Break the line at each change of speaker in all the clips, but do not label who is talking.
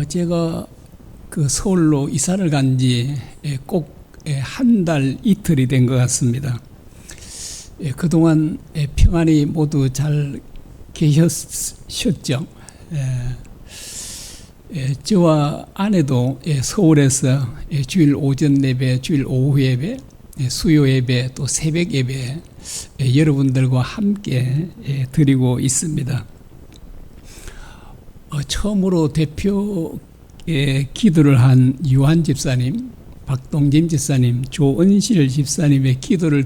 제가 그 서울로 이사를 간 지 꼭 한 달 이틀이 된 것 같습니다. 그동안 평안히 모두 잘 계셨죠? 저와 아내도 서울에서 주일 오전 예배, 주일 오후 예배, 수요 예배, 또 새벽 예배 여러분들과 함께 드리고 있습니다. 처음으로 대표 기도를 한 유한 집사님, 박동진 집사님, 조은실 집사님의 기도를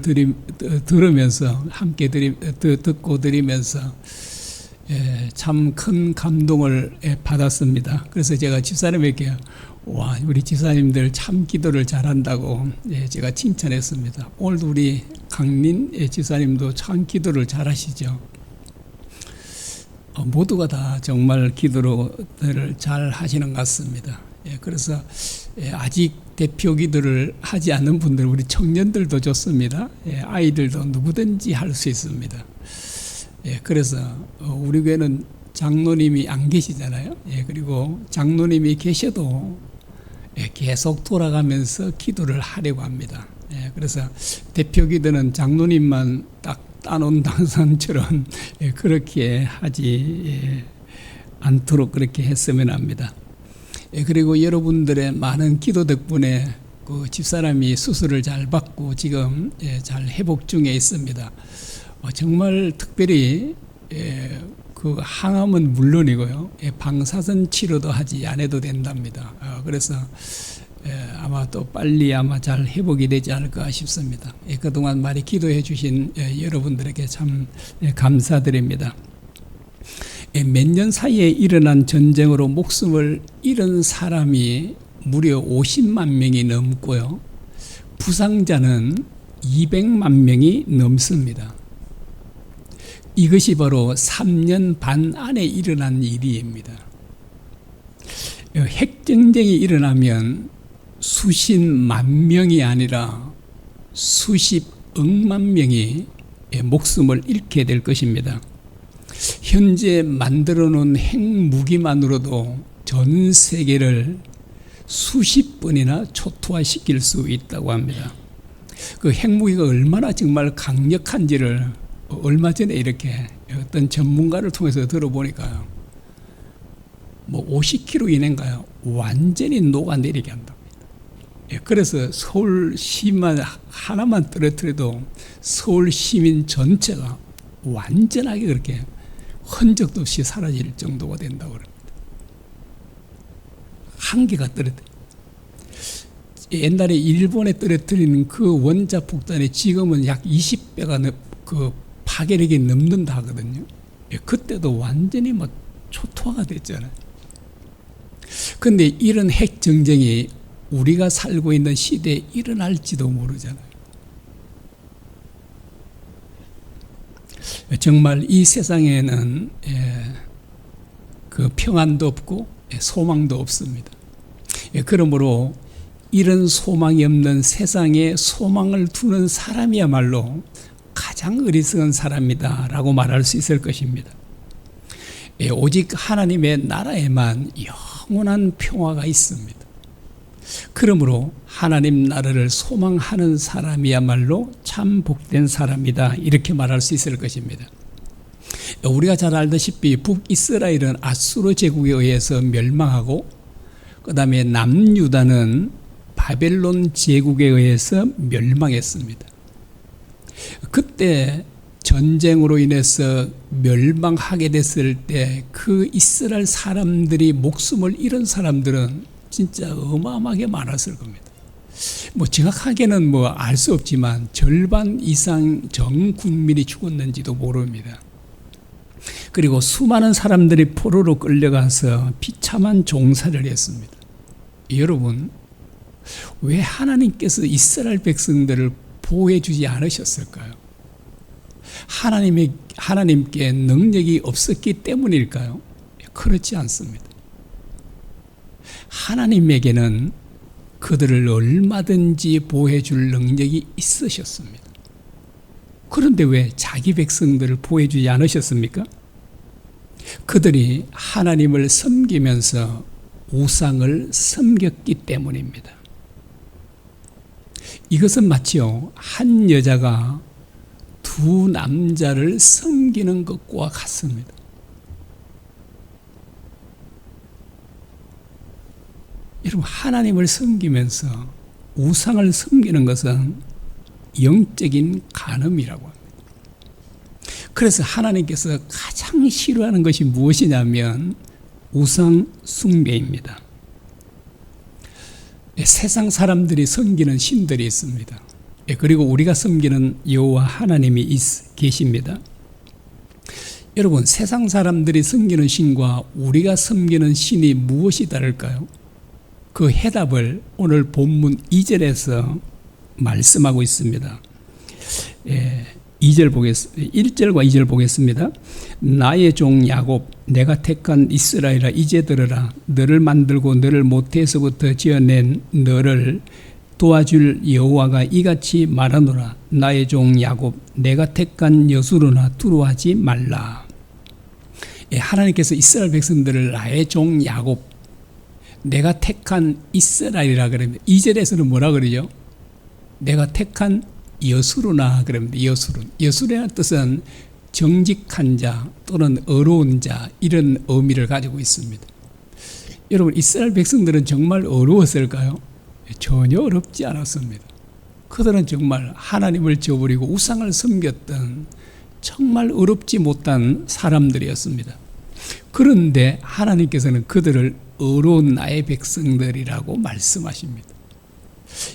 들으면서 함께 듣고 드리면서 참 큰 감동을 받았습니다. 그래서 제가 집사님에게 와, 우리 집사님들 참 기도를 잘한다고 제가 칭찬했습니다. 오늘도 우리 강민 집사님도 참 기도를 잘하시죠. 모두가 다 정말 기도를 잘 하시는 것 같습니다. 그래서 아직 대표 기도를 하지 않는 분들, 우리 청년들도 좋습니다. 아이들도 누구든지 할 수 있습니다. 그래서 우리 교회는 장로님이 안 계시잖아요. 그리고 장로님이 계셔도 계속 돌아가면서 기도를 하려고 합니다. 그래서 대표 기도는 장로님만 딱 따놓은 당선처럼 그렇게 하지 않도록 그렇게 했으면 합니다. 그리고 여러분들의 많은 기도 덕분에 그 집사람이 수술을 잘 받고 지금 잘 회복 중에 있습니다. 정말 특별히 그 항암은 물론이고요, 방사선 치료도 하지 않아도 된답니다. 그래서 아마 또 빨리 아마 잘 회복이 되지 않을까 싶습니다. 그동안 많이 기도해 주신 여러분들에게 참 감사드립니다. 몇 년 사이에 일어난 전쟁으로 목숨을 잃은 사람이 무려 50만 명이 넘고요, 부상자는 200만 명이 넘습니다. 이것이 바로 3년 반 안에 일어난 일입니다. 핵전쟁이 일어나면 수십만 명이 아니라 수십억만 명이 목숨을 잃게 될 것입니다. 현재 만들어 놓은 핵무기만으로도 전 세계를 수십 번이나 초토화시킬 수 있다고 합니다. 그 핵무기가 얼마나 정말 강력한지를 얼마 전에 이렇게 어떤 전문가를 통해서 들어보니까요, 뭐 50km 이내인가요? 완전히 녹아내리게 한답니다. 그래서 서울 시만 하나만 떨어뜨려도 서울 시민 전체가 완전하게 그렇게 흔적도 없이 사라질 정도가 된다고 합니다. 한 개가 떨어뜨려. 옛날에 일본에 떨어뜨리는 그 원자 폭탄이 지금은 약 20배가 그 파괴력이 넘는다 하거든요. 그때도 완전히 막 초토화가 됐잖아요. 근데 이런 핵 전쟁이 우리가 살고 있는 시대에 일어날지도 모르잖아요. 정말 이 세상에는 그 평안도 없고 소망도 없습니다. 그러므로 이런 소망이 없는 세상에 소망을 두는 사람이야말로 가장 어리석은 사람이다 라고 말할 수 있을 것입니다. 오직 하나님의 나라에만 영원한 평화가 있습니다. 그러므로 하나님 나라를 소망하는 사람이야말로 참 복된 사람이다, 이렇게 말할 수 있을 것입니다. 우리가 잘 알다시피 북이스라엘은 아수르 제국에 의해서 멸망하고, 그 다음에 남유다는 바벨론 제국에 의해서 멸망했습니다. 그때 전쟁으로 인해서 멸망하게 됐을 때 그 이스라엘 사람들이 목숨을 잃은 사람들은 진짜 어마어마하게 많았을 겁니다. 뭐 정확하게는 뭐 알 수 없지만 절반 이상 전 국민이 죽었는지도 모릅니다. 그리고 수많은 사람들이 포로로 끌려가서 비참한 종살이를 했습니다. 여러분, 왜 하나님께서 이스라엘 백성들을 보호해 주지 않으셨을까요? 하나님께 능력이 없었기 때문일까요? 그렇지 않습니다. 하나님에게는 그들을 얼마든지 보호해 줄 능력이 있으셨습니다. 그런데 왜 자기 백성들을 보호해 주지 않으셨습니까? 그들이 하나님을 섬기면서 우상을 섬겼기 때문입니다. 이것은 마치요 한 여자가 두 남자를 섬기는 것과 같습니다. 여러분, 하나님을 섬기면서 우상을 섬기는 것은 영적인 간음이라고 합니다. 그래서 하나님께서 가장 싫어하는 것이 무엇이냐면 우상 숭배입니다. 세상 사람들이 섬기는 신들이 있습니다. 그리고 우리가 섬기는 여호와 하나님이 계십니다. 여러분, 세상 사람들이 섬기는 신과 우리가 섬기는 신이 무엇이 다를까요? 그 해답을 오늘 본문 2절에서 말씀하고 있습니다. 1절과 2절 보겠습니다. 나의 종 야곱, 내가 택한 이스라엘아, 이제 들으라. 너를 만들고 너를 모태에서부터 지어낸 너를 도와줄 여호와가 이같이 말하노라. 나의 종 야곱, 내가 택한 여수로나 두려워하지 말라. 하나님께서 이스라엘 백성들을 나의 종 야곱, 내가 택한 이스라엘이라 그럽니다. 2절에서는 뭐라 그러죠? 내가 택한 여수로나 그럽니다. 여수라는 뜻은 정직한 자 또는 어려운 자, 이런 의미를 가지고 있습니다. 여러분, 이스라엘 백성들은 정말 어려웠을까요? 전혀 어렵지 않았습니다. 그들은 정말 하나님을 저버리고 우상을 섬겼던 정말 어렵지 못한 사람들이었습니다. 그런데 하나님께서는 그들을 어려운 나의 백성들이라고 말씀하십니다.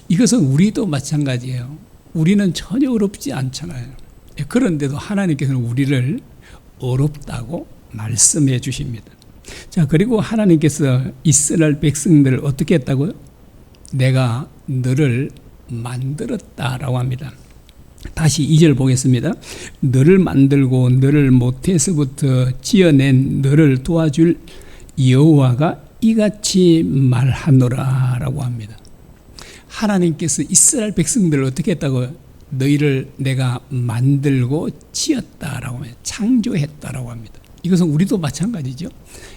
이것은 우리도 마찬가지예요. 우리는 전혀 어렵지 않잖아요. 그런데도 하나님께서는 우리를 어렵다고 말씀해 주십니다. 자, 그리고 하나님께서 이스라엘 백성들을 어떻게 했다고요? 내가 너를 만들었다라고 합니다. 다시 2절 보겠습니다. 너를 만들고 너를 모태에서부터 지어낸 너를 도와줄 여호와가 이같이 말하노라라고 합니다. 하나님께서 이스라엘 백성들을 어떻게 했다고요? 너희를 내가 만들고 지었다라고 합니다. 창조했다라고 합니다. 이것은 우리도 마찬가지죠.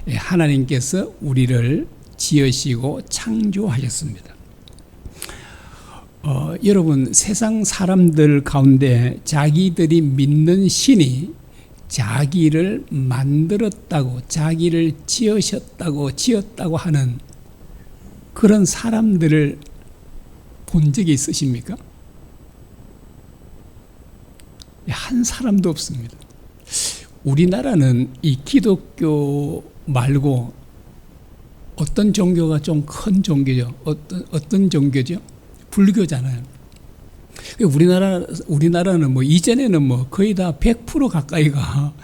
하나님께서 우리를 지으시고 창조하셨습니다. 여러분, 세상 사람들 가운데 자기들이 믿는 신이 자기를 만들었다고, 자기를 지었다고 하는 그런 사람들을 본 적이 있으십니까? 한 사람도 없습니다. 우리나라는 이 기독교 말고 어떤 종교가 좀 큰 종교죠? 어떤 종교죠? 불교잖아요. 우리나라는 뭐 이전에는 뭐 거의 다 100% 가까이가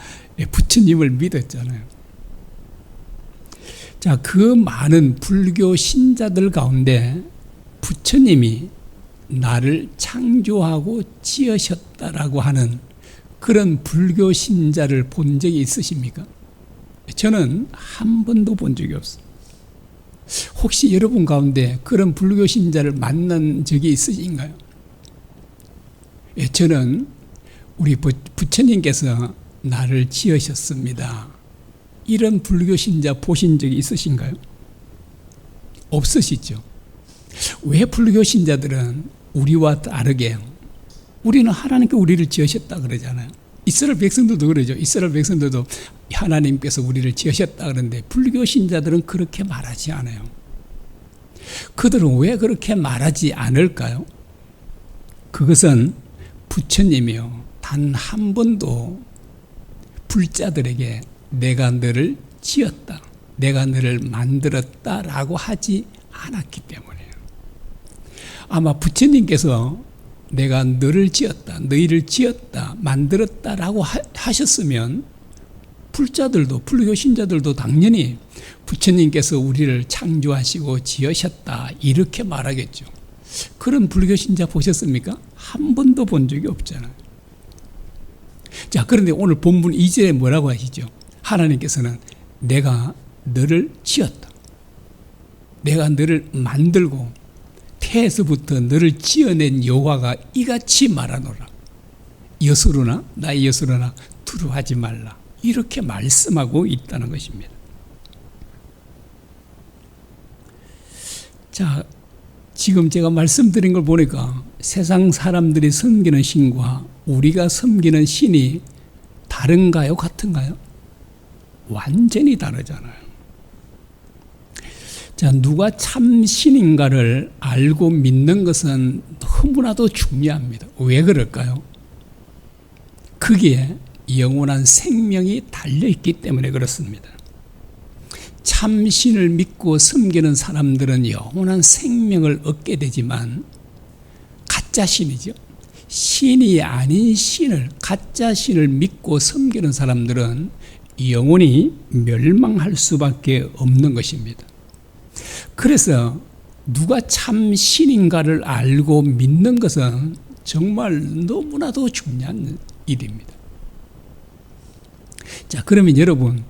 부처님을 믿었잖아요. 자, 그 많은 불교 신자들 가운데 부처님이 나를 창조하고 지으셨다라고 하는 그런 불교 신자를 본 적이 있으십니까? 저는 한 번도 본 적이 없어요. 혹시 여러분 가운데 그런 불교 신자를 만난 적이 있으신가요? 저는 우리 부처님께서 나를 지으셨습니다. 이런 불교 신자 보신 적이 있으신가요? 없으시죠? 왜 불교 신자들은 우리와 다르게 우리는 하나님께 우리를 지으셨다 그러잖아요. 이스라엘 백성들도 그러죠. 이스라엘 백성들도 하나님께서 우리를 지으셨다 그러는데 불교 신자들은 그렇게 말하지 않아요. 그들은 왜 그렇게 말하지 않을까요? 그것은 부처님이요, 단 한 번도 불자들에게 내가 너를 지었다, 내가 너를 만들었다라고 하지 않았기 때문이에요. 아마 부처님께서 내가 너를 지었다, 너희를 지었다, 만들었다라고 하셨으면 불자들도, 불교 신자들도 당연히 부처님께서 우리를 창조하시고 지으셨다 이렇게 말하겠죠. 그런 불교 신자 보셨습니까? 한 번도 본 적이 없잖아요. 자, 그런데 오늘 본문 2절에 뭐라고 하시죠? 하나님께서는 내가 너를 지었다, 내가 너를 만들고 태에서부터 너를 지어낸 여호와가 이같이 말하노라. 여수로나, 나의 여수로나 두려워하지 말라. 이렇게 말씀하고 있다는 것입니다. 자, 지금 제가 말씀드린 걸 보니까 세상 사람들이 섬기는 신과 우리가 섬기는 신이 다른가요? 같은가요? 완전히 다르잖아요. 자, 누가 참 신인가를 알고 믿는 것은 너무나도 중요합니다. 왜 그럴까요? 거기에 영원한 생명이 달려있기 때문에 그렇습니다. 참 신을 믿고 섬기는 사람들은 영원한 생명을 얻게 되지만 가짜 신이죠. 신이 아닌 신을, 가짜 신을 믿고 섬기는 사람들은 영원히 멸망할 수밖에 없는 것입니다. 그래서 누가 참 신인가를 알고 믿는 것은 정말 너무나도 중요한 일입니다. 자, 그러면 여러분,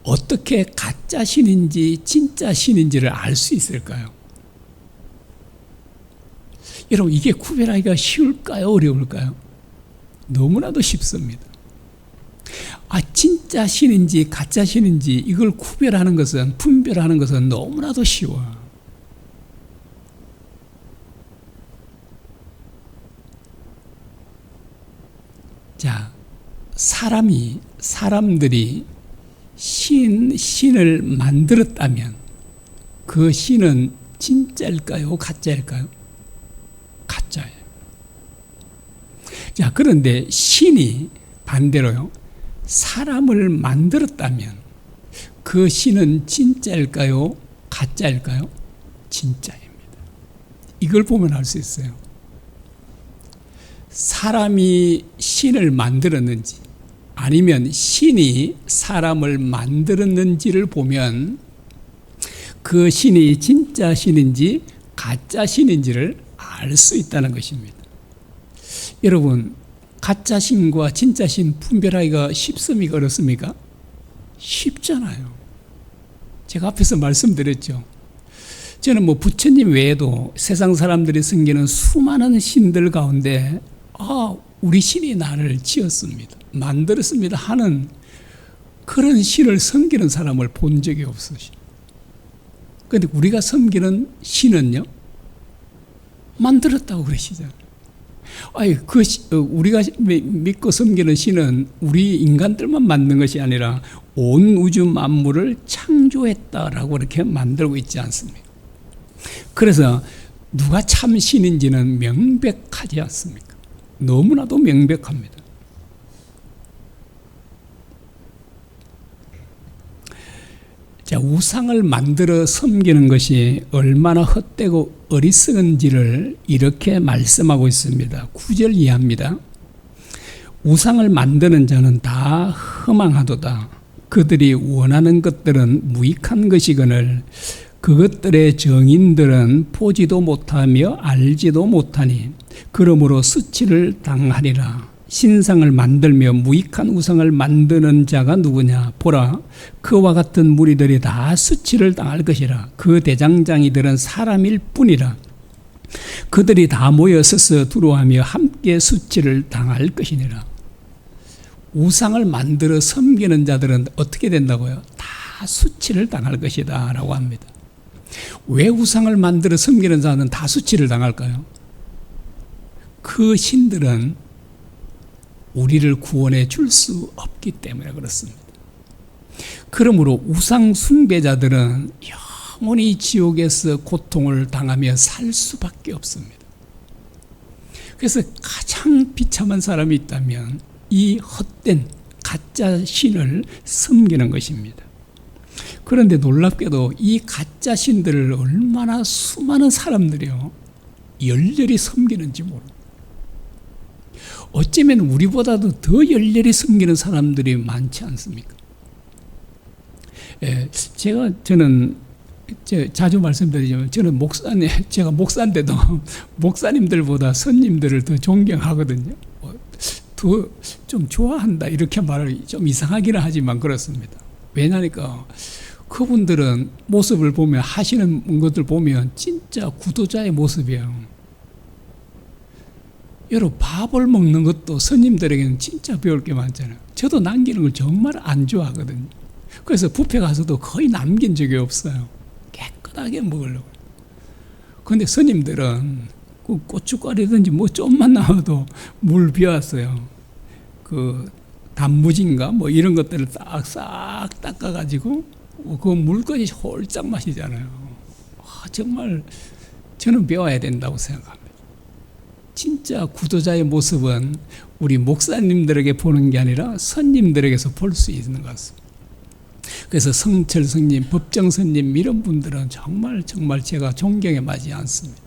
어떻게 가짜 신인지 진짜 신인지를 알 수 있을까요? 여러분, 이게 구별하기가 쉬울까요? 어려울까요? 너무나도 쉽습니다. 진짜 신인지 가짜 신인지 이걸 구별하는 것은, 분별하는 것은 너무나도 쉬워요. 자, 사람들이 신을 만들었다면 그 신은 진짜일까요? 가짜일까요? 가짜예요. 자, 그런데 신이 반대로요, 사람을 만들었다면 그 신은 진짜일까요? 가짜일까요? 진짜입니다. 이걸 보면 알 수 있어요. 사람이 신을 만들었는지 아니면 신이 사람을 만들었는지를 보면 그 신이 진짜 신인지 가짜 신인지를 알 수 있다는 것입니다. 여러분, 가짜 신과 진짜 신 분별하기가 쉽습니까? 어렵습니까? 쉽잖아요. 제가 앞에서 말씀드렸죠. 저는 부처님 외에도 세상 사람들이 섬기는 수많은 신들 가운데 우리 신이 나를 지었습니다, 만들었습니다 하는 그런 신을 섬기는 사람을 본 적이 없어요. 그런데 우리가 섬기는 신은요, 만들었다고 그러시잖아요. 우리가 믿고 섬기는 신은 우리 인간들만 만든 것이 아니라 온 우주 만물을 창조했다라고 이렇게 만들고 있지 않습니까? 그래서 누가 참 신인지는 명백하지 않습니까? 너무나도 명백합니다. 자, 우상을 만들어 섬기는 것이 얼마나 헛되고 어리석은지를 이렇게 말씀하고 있습니다. 9절 이하입니다. 우상을 만드는 자는 다 허망하도다. 그들이 원하는 것들은 무익한 것이거늘 그것들의 정인들은 보지도 못하며 알지도 못하니 그러므로 수치를 당하리라. 신상을 만들며 무익한 우상을 만드는 자가 누구냐? 보라, 그와 같은 무리들이 다 수치를 당할 것이라. 그 대장장이들은 사람일 뿐이라. 그들이 다 모여 서서 두려워하며 함께 수치를 당할 것이니라. 우상을 만들어 섬기는 자들은 어떻게 된다고요? 다 수치를 당할 것이다 라고 합니다. 왜 우상을 만들어 섬기는 자는 다 수치를 당할까요? 그 신들은 우리를 구원해 줄 수 없기 때문에 그렇습니다. 그러므로 우상 숭배자들은 영원히 지옥에서 고통을 당하며 살 수밖에 없습니다. 그래서 가장 비참한 사람이 있다면 이 헛된 가짜 신을 섬기는 것입니다. 그런데 놀랍게도 이 가짜 신들을 얼마나 수많은 사람들이요 열렬히 섬기는지 모릅니다. 어쩌면 우리보다도 더 열렬히 섬기는 사람들이 많지 않습니까? 저는 자주 말씀드리지만 저는 제가 목사인데도 목사님들보다 선님들을 더 존경하거든요. 더 좀 좋아한다 이렇게 말을 좀 이상하기는 하지만 그렇습니다. 왜냐니까 그분들은 모습을 보면, 하시는 것들 보면 진짜 구도자의 모습이에요. 여러분, 밥을 먹는 것도 스님들에게는 진짜 배울 게 많잖아요. 저도 남기는 걸 정말 안 좋아하거든요. 그래서 뷔페 가서도 거의 남긴 적이 없어요. 깨끗하게 따게 먹으려고. 근데 스님들은 그 고춧가루든지 뭐 좀만 나와도 물 비웠어요. 그 단무지인가 뭐 이런 것들을 싹 닦아가지고 그 물까지 홀짝 마시잖아요. 정말 저는 배워야 된다고 생각합니다. 진짜 구도자의 모습은 우리 목사님들에게 보는 게 아니라 선님들에게서 볼 수 있는 것 같습니다. 그래서 성철 스님, 법정 스님 이런 분들은 정말 제가 존경에 맞지 않습니다.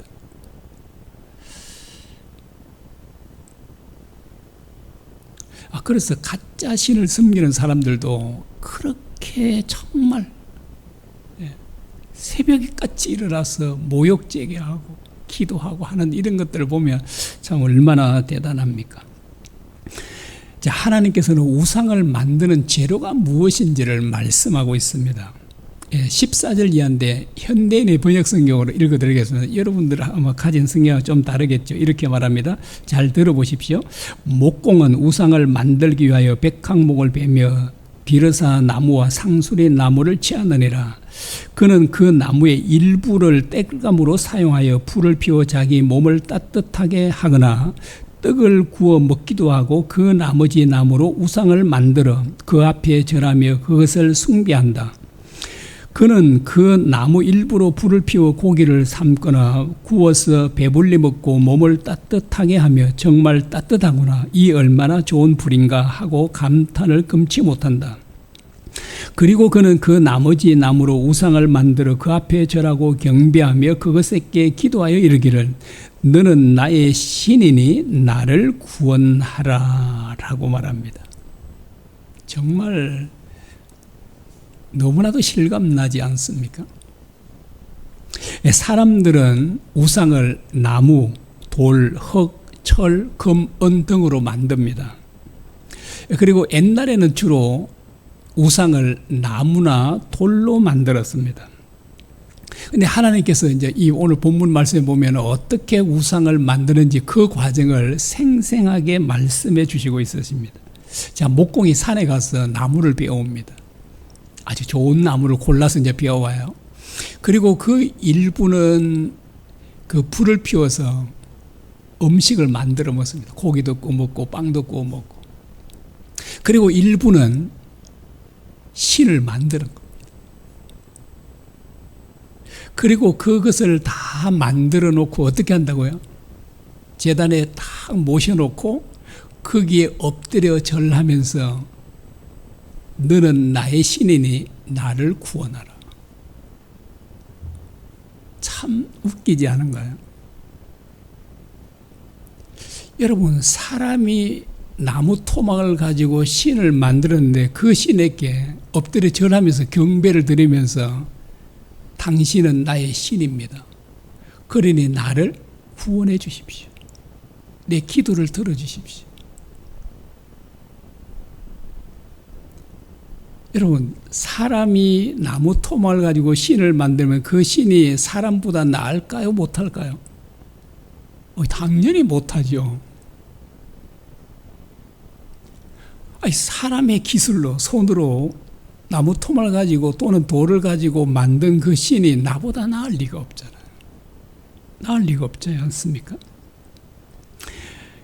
그래서 가짜 신을 섬기는 사람들도 그렇게 정말 새벽에까지 일어나서 모욕제기하고 기도하고 하는 이런 것들을 보면 참 얼마나 대단합니까? 자, 하나님께서는 우상을 만드는 재료가 무엇인지를 말씀하고 있습니다. 14절 이하인데 현대인의 번역 성경으로 읽어드리겠습니다. 여러분들 아마 가진 성경과 좀 다르겠죠. 이렇게 말합니다. 잘 들어보십시오. 목공은 우상을 만들기 위하여 백항목을 베며 비르사 나무와 상수리 나무를 취하느니라. 그는 그 나무의 일부를 땔감으로 사용하여 불을 피워 자기 몸을 따뜻하게 하거나 떡을 구워 먹기도 하고 그 나머지 나무로 우상을 만들어 그 앞에 절하며 그것을 숭배한다. 그는 그 나무 일부로 불을 피워 고기를 삶거나 구워서 배불리 먹고 몸을 따뜻하게 하며 정말 따뜻하구나, 이 얼마나 좋은 불인가 하고 감탄을 금치 못한다. 그리고 그는 그 나머지 나무로 우상을 만들어 그 앞에 절하고 경배하며 그것에게 기도하여 이르기를 너는 나의 신이니 나를 구원하라 라고 말합니다. 정말 너무나도 실감나지 않습니까? 사람들은 우상을 나무, 돌, 흙, 철, 금, 은 등으로 만듭니다. 그리고 옛날에는 주로 우상을 나무나 돌로 만들었습니다. 근데 하나님께서 이제 이 오늘 본문 말씀에 보면 어떻게 우상을 만드는지 그 과정을 생생하게 말씀해 주시고 있으십니다. 자, 목공이 산에 가서 나무를 베어옵니다. 아주 좋은 나무를 골라서 이제 베어와요. 그리고 그 일부는 그 불을 피워서 음식을 만들어 먹습니다. 고기도 구워 먹고 빵도 구워 먹고. 그리고 일부는 신을 만드는 겁니다. 그리고 그것을 다 만들어 놓고 어떻게 한다고요? 제단에 딱 모셔놓고 거기에 엎드려 절하면서 너는 나의 신이니 나를 구원하라. 참 웃기지 않은가요? 여러분, 사람이 나무 토막을 가지고 신을 만들었는데 그 신에게 엎드려 절하면서 경배를 드리면서 당신은 나의 신입니다. 그러니 나를 구원해 주십시오. 내 기도를 들어주십시오. 여러분, 사람이 나무 토막을 가지고 신을 만들면 그 신이 사람보다 나을까요? 못할까요? 당연히 못하죠. 사람의 기술로, 손으로 나무 토막을 가지고 또는 돌을 가지고 만든 그 신이 나보다 나을 리가 없잖아요. 나을 리가 없지 않습니까?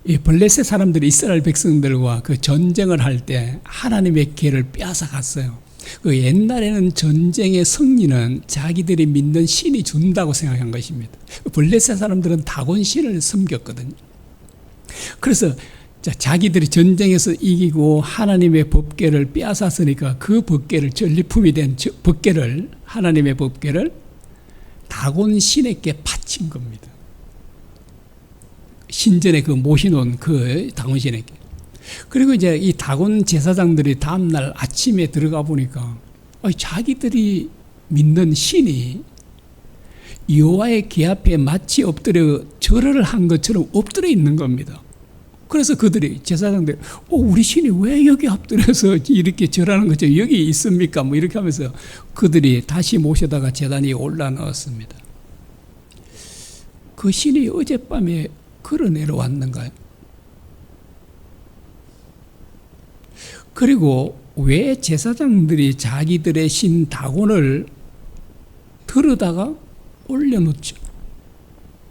이 블레셋 사람들이 이스라엘 백성들과 그 전쟁을 할 때 하나님의 기회를 빼앗아 갔어요. 그 옛날에는 전쟁의 승리는 자기들이 믿는 신이 준다고 생각한 것입니다. 블레셋 사람들은 다곤 신을 섬겼거든요. 그래서 자기들이 전쟁에서 이기고 하나님의 법궤를 빼앗았으니까 그 법궤를 전리품이 된 법궤를, 하나님의 법궤를 다곤 신에게 바친 겁니다. 신전에 그 모셔놓은 그 다곤 신에게. 그리고 이제 이 다곤 제사장들이 다음날 아침에 들어가 보니까 자기들이 믿는 신이 여호와의 궤 앞에 마치 엎드려 절을 한 것처럼 엎드려 있는 겁니다. 그래서 그들이, 제사장들, 우리 신이 왜 여기 엎드려서 이렇게 절하는 거죠? 여기 있습니까? 뭐 이렇게 하면서 그들이 다시 모셔다가 제단 위에 올라넣었습니다. 그 신이 어젯밤에 걸어 내려왔는가요? 그리고 왜 제사장들이 자기들의 신 다곤을 들어다가 올려놓죠.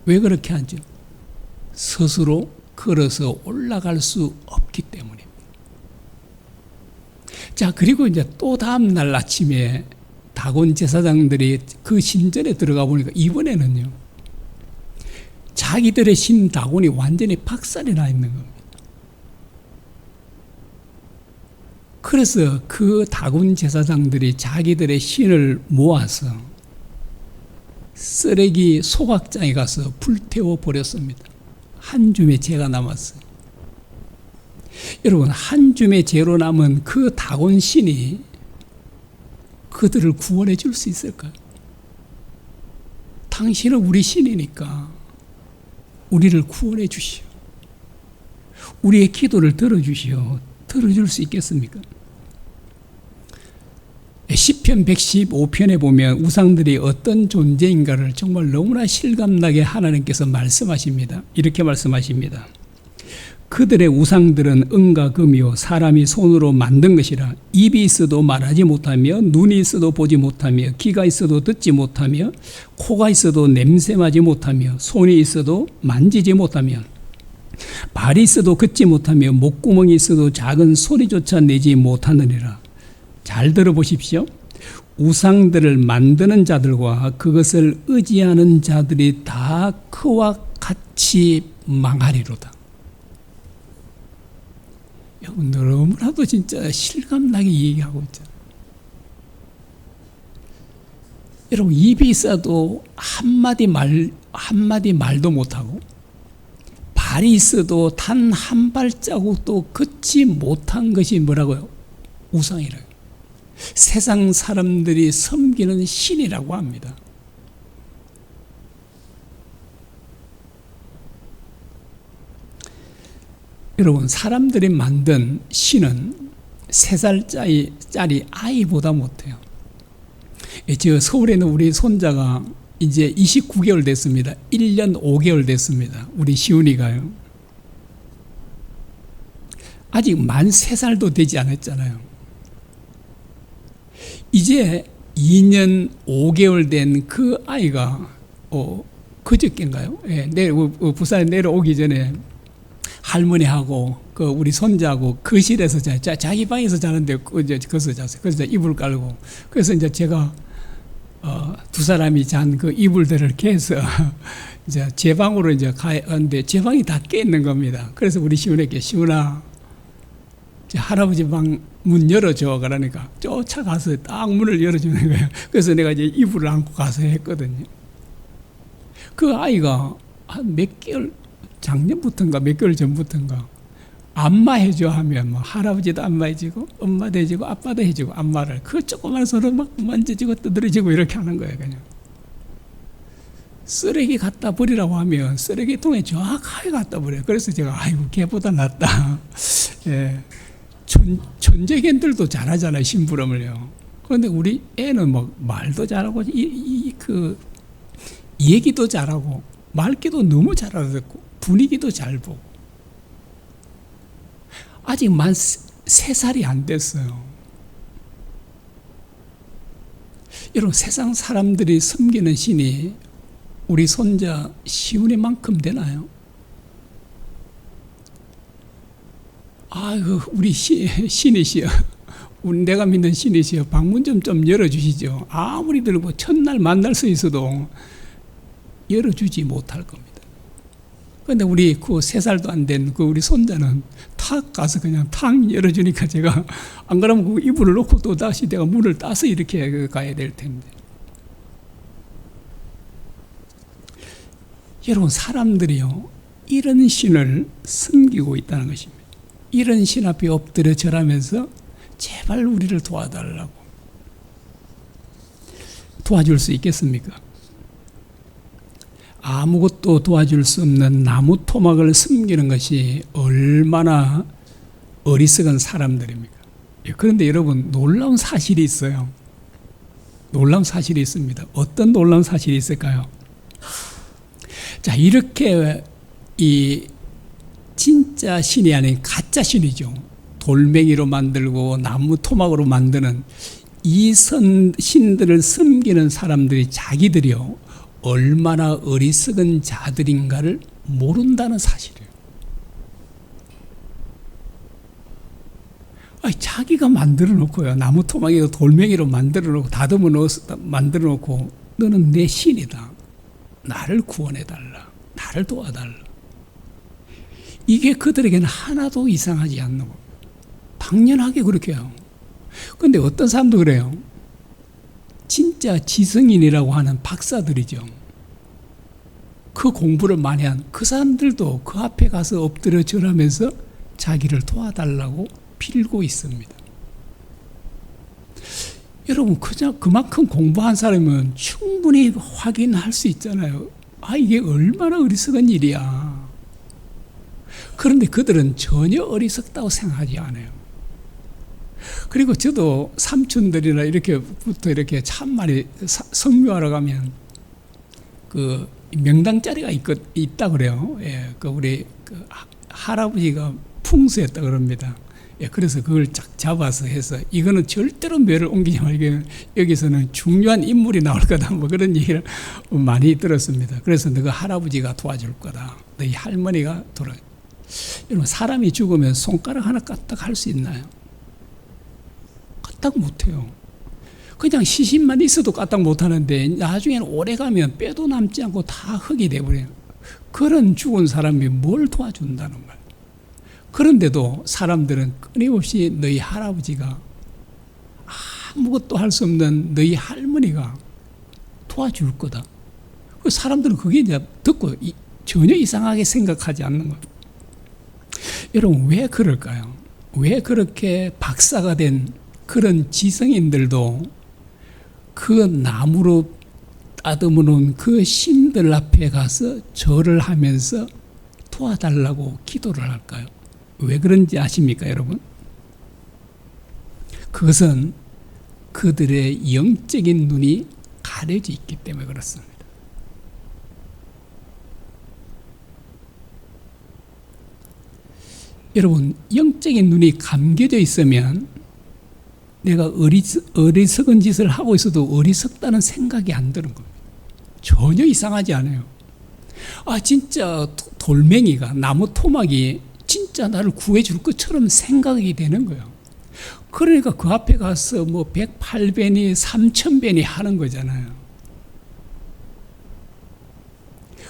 왜 그렇게 하죠? 스스로 걸어서 올라갈 수 없기 때문입니다. 자, 그리고 이제 또 다음 날 아침에 다곤 제사장들이 그 신전에 들어가 보니까 이번에는요, 자기들의 신 다곤이 완전히 박살이 나 있는 겁니다. 그래서 그 다곤 제사장들이 자기들의 신을 모아서 쓰레기 소각장에 가서 불태워 버렸습니다. 한 줌의 재가 남았어요. 여러분, 한 줌의 재로 남은 그 다곤 신이 그들을 구원해 줄 수 있을까요? 당신은 우리 신이니까 우리를 구원해 주시오. 우리의 기도를 들어주시오. 들어줄 수 있겠습니까? 시편 115편에 보면 우상들이 어떤 존재인가를 정말 너무나 실감나게 하나님께서 말씀하십니다. 이렇게 말씀하십니다. 그들의 우상들은 은과 금이요 사람이 손으로 만든 것이라. 입이 있어도 말하지 못하며 눈이 있어도 보지 못하며 귀가 있어도 듣지 못하며 코가 있어도 냄새마지 못하며 손이 있어도 만지지 못하며 발이 있어도 걷지 못하며 목구멍이 있어도 작은 소리조차 내지 못하느니라. 잘 들어보십시오. 우상들을 만드는 자들과 그것을 의지하는 자들이 다 그와 같이 망하리로다. 여러분, 너무나도 진짜 실감나게 얘기하고 있잖아요. 여러분, 입이 있어도 한마디 말도 못하고 발이 있어도 단 한 발자국도 걷지 못한 것이 뭐라고요? 우상이라고요. 세상 사람들이 섬기는 신이라고 합니다. 여러분, 사람들이 만든 신은 3살짜리 아이보다 못해요. 저 서울에 있는 우리 손자가 이제 29개월 됐습니다. 1년 5개월 됐습니다. 우리 시훈이가요. 아직 만 3살도 되지 않았잖아요. 이제 2년 5개월 된 그 아이가 그저께인가요? 예, 부산에 내려오기 전에 할머니하고 그 우리 손자하고 거실에서 자기 방에서 자는데 거기서 잤어요. 그래서 이불 깔고, 그래서 이제 제가 두 사람이 잔 그 이불들을 깨서 이제 제 방으로 이제 가는데 제 방이 다 깨 있는 겁니다. 그래서 우리 시훈에게, 시훈아, 할아버지 방 문 열어줘. 그러니까 쫓아가서 딱 문을 열어주는 거예요. 그래서 내가 이제 이불을 안고 가서 했거든요. 그 아이가 한 몇 개월, 작년부터인가 몇 개월 전부터인가 안마해줘 하면 뭐 할아버지도 안마해주고 엄마도 해주고 아빠도 해주고 안마를 그 조그만 손으로 막 만져주고 두드려주고 이렇게 하는 거예요. 그냥 쓰레기 갖다 버리라고 하면 쓰레기통에 정확하게 갖다 버려요. 그래서 제가 아이고 걔보다 낫다. 예. 천재견들도 잘하잖아요, 심부름을요. 그런데 우리 애는 막 말도 잘하고 그 얘기도 잘하고 말귀도 너무 잘 알아듣고 분위기도 잘 보고 아직 만 3살이 안 됐어요. 여러분, 세상 사람들이 섬기는 신이 우리 손자 시훈이만큼 되나요? 아이고, 우리 신이시여, 내가 믿는 신이시여, 방문 좀 열어주시죠. 아무리 들고 첫날 만날 수 있어도 열어주지 못할 겁니다. 그런데 우리 그 3살도 안 된 그 우리 손자는 탁 가서 그냥 탁 열어주니까 제가 안 그러면 그 이불을 놓고 또 다시 내가 문을 따서 이렇게 가야 될 텐데. 여러분, 사람들이요, 이런 신을 섬기고 있다는 것입니다. 이런 신 앞에 엎드려 절하면서 제발 우리를 도와달라고. 도와줄 수 있겠습니까? 아무것도 도와줄 수 없는 나무 토막을 섬기는 것이 얼마나 어리석은 사람들입니까? 그런데 여러분, 놀라운 사실이 있어요. 놀라운 사실이 있습니다. 어떤 놀라운 사실이 있을까요? 자, 이렇게 이 진짜 신이 아닌 가짜 신이죠. 돌멩이로 만들고 나무 토막으로 만드는 이 신들을 섬기는 사람들이 자기들이요, 얼마나 어리석은 자들인가를 모른다는 사실이에요. 자기가 만들어 놓고요. 나무 토막이고 돌멩이로 만들어 놓고 다듬어 넣어서 만들어 놓고 너는 내 신이다. 나를 구원해 달라. 나를 도와달라. 이게 그들에게는 하나도 이상하지 않는 겁니다. 당연하게 그렇게 해요. 그런데 어떤 사람도 그래요. 진짜 지성인이라고 하는 박사들이죠. 그 공부를 많이 한 그 사람들도 그 앞에 가서 엎드려 절하면서 자기를 도와달라고 빌고 있습니다. 여러분, 그냥 그만큼 공부한 사람은 충분히 확인할 수 있잖아요. 이게 얼마나 어리석은 일이야. 그런데 그들은 전혀 어리석다고 생각하지 않아요. 그리고 저도 삼촌들이나 이렇게부터 이렇게 참 많이 성묘하러 가면 그 명당 자리가 있다 그래요. 예, 그 우리 그 할아버지가 풍수했다 그럽니다. 예, 그래서 그걸 쫙 잡아서 해서 이거는 절대로 묘를 옮기지 말고 여기서는 중요한 인물이 나올 거다 뭐 그런 얘기를 많이 들었습니다. 그래서 너가 할아버지가 도와줄 거다. 너희 할머니가 여러분, 사람이 죽으면 손가락 하나 까딱 할 수 있나요? 까딱 못해요. 그냥 시신만 있어도 까딱 못하는데 나중에는 오래 가면 뼈도 남지 않고 다 흙이 돼버려요. 그런 죽은 사람이 뭘 도와준다는 거예요. 그런데도 사람들은 끊임없이 너희 할아버지가 아무것도 할 수 없는 너희 할머니가 도와줄 거다. 사람들은 그게 이제 듣고 전혀 이상하게 생각하지 않는 거예요. 여러분, 왜 그럴까요? 왜 그렇게 박사가 된 그런 지성인들도 그 나무로 따듬어 놓은 그 신들 앞에 가서 절을 하면서 도와달라고 기도를 할까요? 왜 그런지 아십니까, 여러분? 그것은 그들의 영적인 눈이 가려져 있기 때문에 그렇습니다. 여러분, 영적인 눈이 감겨져 있으면 내가 어리석은 짓을 하고 있어도 어리석다는 생각이 안 드는 겁니다. 전혀 이상하지 않아요. 진짜 돌멩이가, 나무 토막이 진짜 나를 구해줄 것처럼 생각이 되는 거예요. 그러니까 그 앞에 가서 뭐 108배니 3000배니 하는 거잖아요.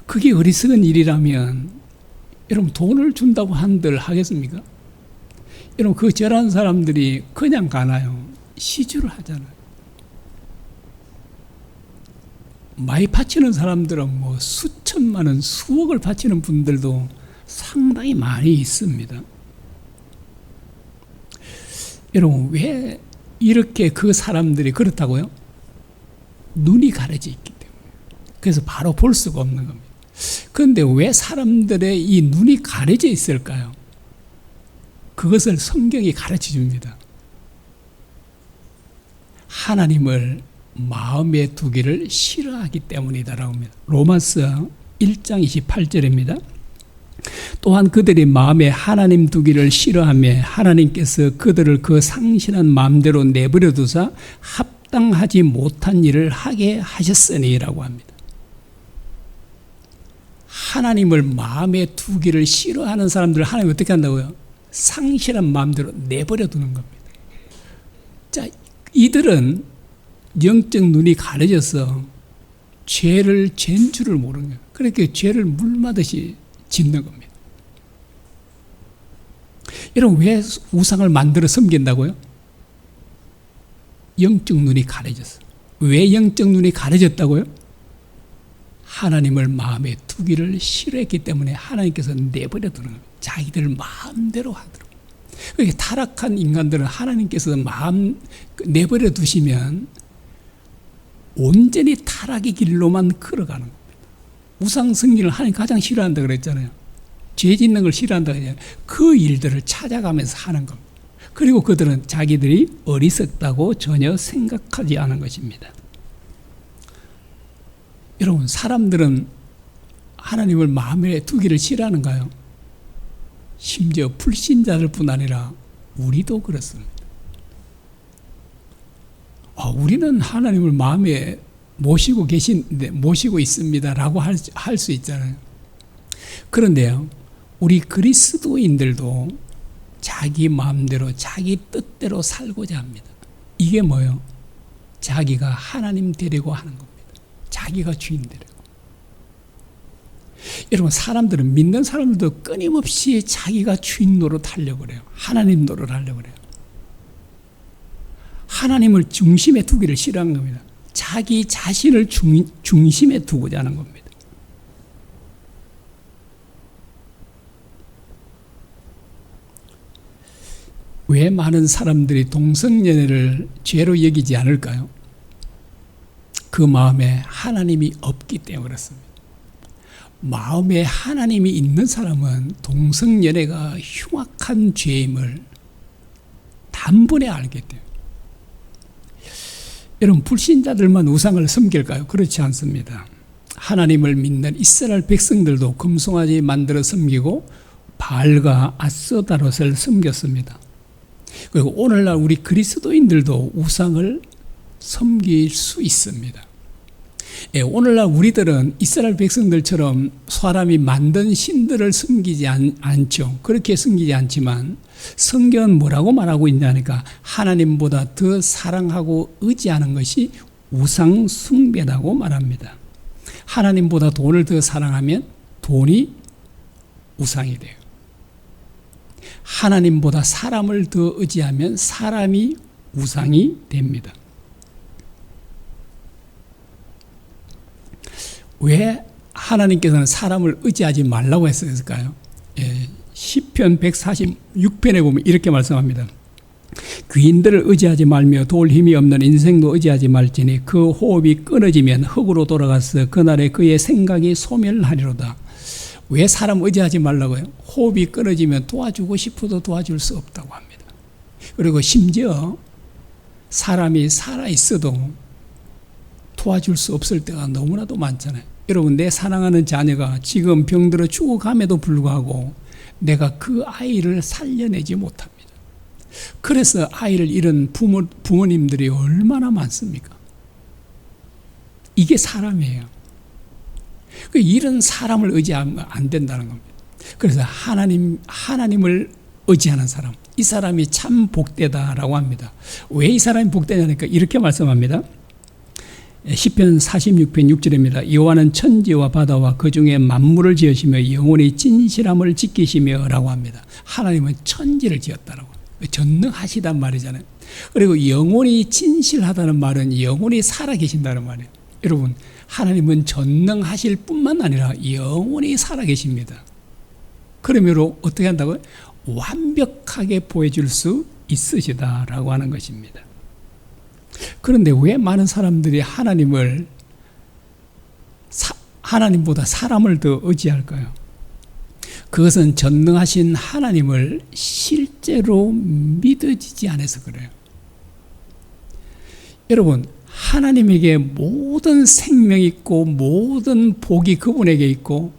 그게 어리석은 일이라면 여러분, 돈을 준다고 한들 하겠습니까? 여러분, 그 절하는 사람들이 그냥 가나요? 시주를 하잖아요. 많이 바치는 사람들은 뭐 수천만 원, 수억을 바치는 분들도 상당히 많이 있습니다. 여러분, 왜 이렇게 그 사람들이 그렇다고요? 눈이 가려져 있기 때문에. 그래서 바로 볼 수가 없는 겁니다. 그런데 왜 사람들의 이 눈이 가려져 있을까요? 그것을 성경이 가르쳐 줍니다. 하나님을 마음에 두기를 싫어하기 때문이다라고 합니다. 로마서 1장 28절입니다. 또한 그들이 마음에 하나님 두기를 싫어하며 하나님께서 그들을 그 상실한 마음대로 내버려 두사 합당하지 못한 일을 하게 하셨으니라고 합니다. 하나님을 마음에 두기를 싫어하는 사람들을 하나님 어떻게 한다고요? 상실한 마음대로 내버려 두는 겁니다. 자, 이들은 영적 눈이 가려져서 죄를 죄인 줄을 모르는 거예요. 그러니까 죄를 물마듯이 짓는 겁니다. 여러분, 왜 우상을 만들어 섬긴다고요? 영적 눈이 가려졌어. 왜 영적 눈이 가려졌다고요? 하나님을 마음에 두기를 싫어했기 때문에 하나님께서 내버려 두는 거예요. 자기들 마음대로 하도록. 그러니까 타락한 인간들은 하나님께서 마음 내버려 두시면 온전히 타락의 길로만 걸어가는 겁니다. 우상 승리를 하나님 가장 싫어한다 그랬잖아요. 죄 짓는 걸 싫어한다 그랬잖아요. 그 일들을 찾아가면서 하는 겁니다. 그리고 그들은 자기들이 어리석다고 전혀 생각하지 않은 것입니다. 여러분, 사람들은 하나님을 마음에 두기를 싫어하는가요? 심지어 불신자들 뿐 아니라 우리도 그렇습니다. 우리는 하나님을 마음에 모시고 계신데, 모시고 있습니다라고 할 수 있잖아요. 그런데요, 우리 그리스도인들도 자기 마음대로 자기 뜻대로 살고자 합니다. 이게 뭐예요? 자기가 하나님 되려고 하는 겁니다. 자기가 주인 되려고. 여러분, 사람들은, 믿는 사람들도 끊임없이 자기가 주인 노릇하려고 그래요. 하나님 노릇하려고 그래요. 하나님을 중심에 두기를 싫어하는 겁니다. 자기 자신을 중심에 두고자 하는 겁니다. 왜 많은 사람들이 동성연애를 죄로 여기지 않을까요? 그 마음에 하나님이 없기 때문에 그렇습니다. 마음에 하나님이 있는 사람은 동성연애가 흉악한 죄임을 단번에 알게 돼요. 여러분, 불신자들만 우상을 섬길까요? 그렇지 않습니다. 하나님을 믿는 이스라엘 백성들도 금송아지 만들어 섬기고 바알과 아스타롯을 섬겼습니다. 그리고 오늘날 우리 그리스도인들도 우상을 섬길 수 있습니다. 예, 오늘날 우리들은 이스라엘 백성들처럼 사람이 만든 신들을 섬기지 않죠. 그렇게 섬기지 않지만 성경은 뭐라고 말하고 있냐니까 하나님보다 더 사랑하고 의지하는 것이 우상 숭배라고 말합니다. 하나님보다 돈을 더 사랑하면 돈이 우상이 돼요. 하나님보다 사람을 더 의지하면 사람이 우상이 됩니다. 왜 하나님께서는 사람을 의지하지 말라고 했을까요? 예, 시편 146편에 보면 이렇게 말씀합니다. 귀인들을 의지하지 말며 도울 힘이 없는 인생도 의지하지 말지니 그 호흡이 끊어지면 흙으로 돌아가서 그날에 그의 생각이 소멸하리로다. 왜 사람 의지하지 말라고요? 호흡이 끊어지면 도와주고 싶어도 도와줄 수 없다고 합니다. 그리고 심지어 사람이 살아있어도 도와줄 수 없을 때가 너무나도 많잖아요. 여러분, 내 사랑하는 자녀가 지금 병들어 죽어감에도 불구하고 내가 그 아이를 살려내지 못합니다. 그래서 아이를 잃은 부모님들이 얼마나 많습니까? 이게 사람이에요. 그 이런 사람을 의지하면 안 된다는 겁니다. 그래서 하나님을 의지하는 사람, 이 사람이 참 복되다라고 합니다. 왜 이 사람이 복되냐니까 이렇게 말씀합니다. 시편 46편 6절입니다. 여호와는 천지와 바다와 그 중에 만물을 지으시며 영원히 진실함을 지키시며 라고 합니다. 하나님은 천지를 지었다라고. 전능하시단 말이잖아요. 그리고 영원히 진실하다는 말은 영원히 살아계신다는 말이에요. 여러분, 하나님은 전능하실 뿐만 아니라 영원히 살아계십니다. 그러므로 어떻게 한다고요? 완벽하게 보여줄 수 있으시다라고 하는 것입니다. 그런데 왜 많은 사람들이 하나님보다 사람을 더 의지할까요? 그것은 전능하신 하나님을 실제로 믿어지지 않아서 그래요. 여러분, 하나님에게 모든 생명이 있고 모든 복이 그분에게 있고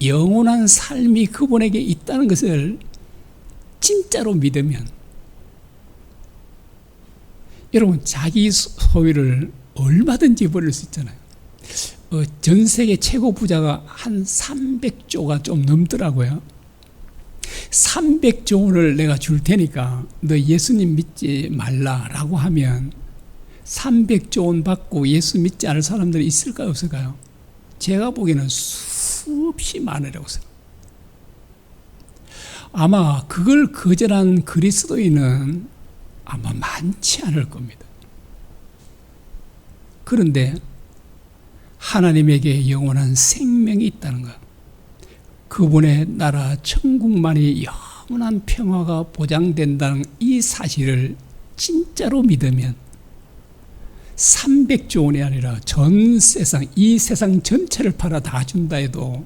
영원한 삶이 그분에게 있다는 것을 진짜로 믿으면 여러분, 자기 소유를 얼마든지 버릴 수 있잖아요. 전 세계 최고 부자가 한 300조가 좀 넘더라고요. 300조 원을 내가 줄 테니까 너 예수님 믿지 말라라고 하면 300조 원 받고 예수 믿지 않을 사람들이 있을까요, 없을까요? 제가 보기에는 수없이 많으라고 생각합니다. 아마 그걸 거절한 그리스도인은 아마 많지 않을 겁니다. 그런데 하나님에게 영원한 생명이 있다는 것, 그분의 나라 천국만이 영원한 평화가 보장된다는 이 사실을 진짜로 믿으면 300조 원이 아니라 전 세상, 이 세상 전체를 팔아 다 준다 해도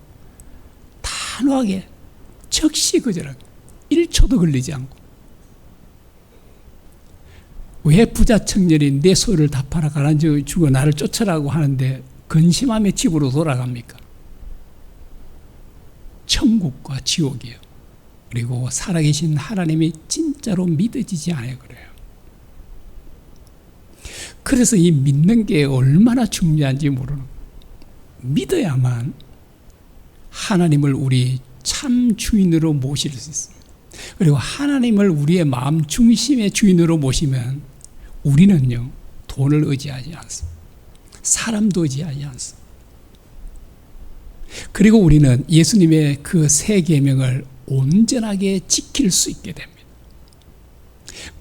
단호하게 즉시 거절하고 1초도 걸리지 않고. 왜 부자 청년이 내 소유를 다 팔아 가라앉히고 나를 쫓아라고 하는데 근심하며 집으로 돌아갑니까? 천국과 지옥이에요. 그리고 살아계신 하나님이 진짜로 믿어지지 않아요. 그래요. 그래서 이 믿는 게 얼마나 중요한지 모르는 거예요. 믿어야만 하나님을 우리 참 주인으로 모실 수 있습니다. 그리고 하나님을 우리의 마음 중심의 주인으로 모시면 우리는요, 돈을 의지하지 않습니다. 사람도 의지하지 않습니다. 그리고 우리는 예수님의 그 세 계명을 온전하게 지킬 수 있게 됩니다.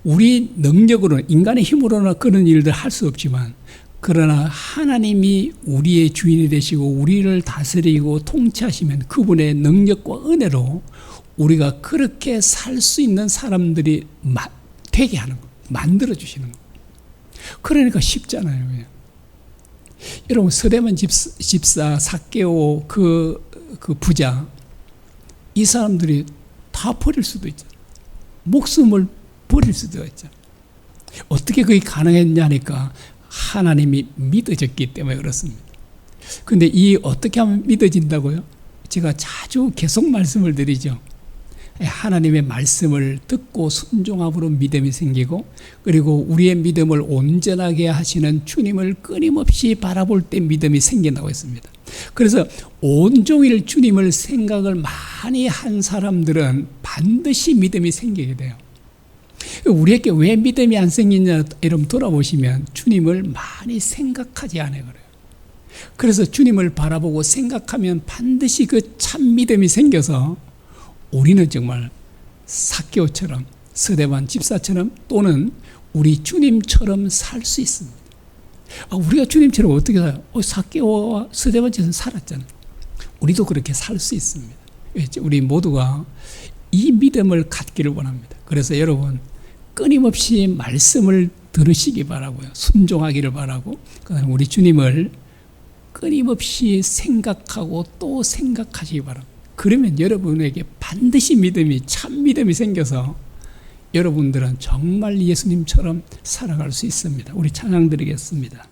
우리 능력으로는, 인간의 힘으로는 그런 일들 할 수 없지만, 그러나 하나님이 우리의 주인이 되시고 우리를 다스리고 통치하시면 그분의 능력과 은혜로 우리가 그렇게 살 수 있는 사람들이 되게 하는 거, 만들어 주시는 거. 그러니까 쉽잖아요. 그냥. 여러분, 서대만 집사 삭개오 그 부자, 이 사람들이 다 버릴 수도 있잖아요. 목숨을 버릴 수도 있잖아요. 어떻게 그게 가능했냐니까 하나님이 믿어졌기 때문에 그렇습니다. 근데 이 어떻게 하면 믿어진다고요? 제가 자주 계속 말씀을 드리죠. 하나님의 말씀을 듣고 순종함으로 믿음이 생기고, 그리고 우리의 믿음을 온전하게 하시는 주님을 끊임없이 바라볼 때 믿음이 생긴다고 했습니다. 그래서 온종일 주님을 생각을 많이 한 사람들은 반드시 믿음이 생기게 돼요. 우리에게 왜 믿음이 안 생기냐, 여러분 돌아보시면 주님을 많이 생각하지 않아요. 그래요. 그래서 주님을 바라보고 생각하면 반드시 그 참 믿음이 생겨서 우리는 정말 삭개오처럼, 서대반 집사처럼, 또는 우리 주님처럼 살 수 있습니다. 우리가 주님처럼 어떻게 살아요? 삭개오와 서대반 집사는 살았잖아요. 우리도 그렇게 살 수 있습니다. 우리 모두가 이 믿음을 갖기를 원합니다. 그래서 여러분, 끊임없이 말씀을 들으시기 바라고요. 순종하기를 바라고, 그다음에 우리 주님을 끊임없이 생각하고 또 생각하시기 바랍니다. 그러면 여러분에게 반드시 믿음이, 참 믿음이 생겨서 여러분들은 정말 예수님처럼 살아갈 수 있습니다. 우리 찬양 드리겠습니다.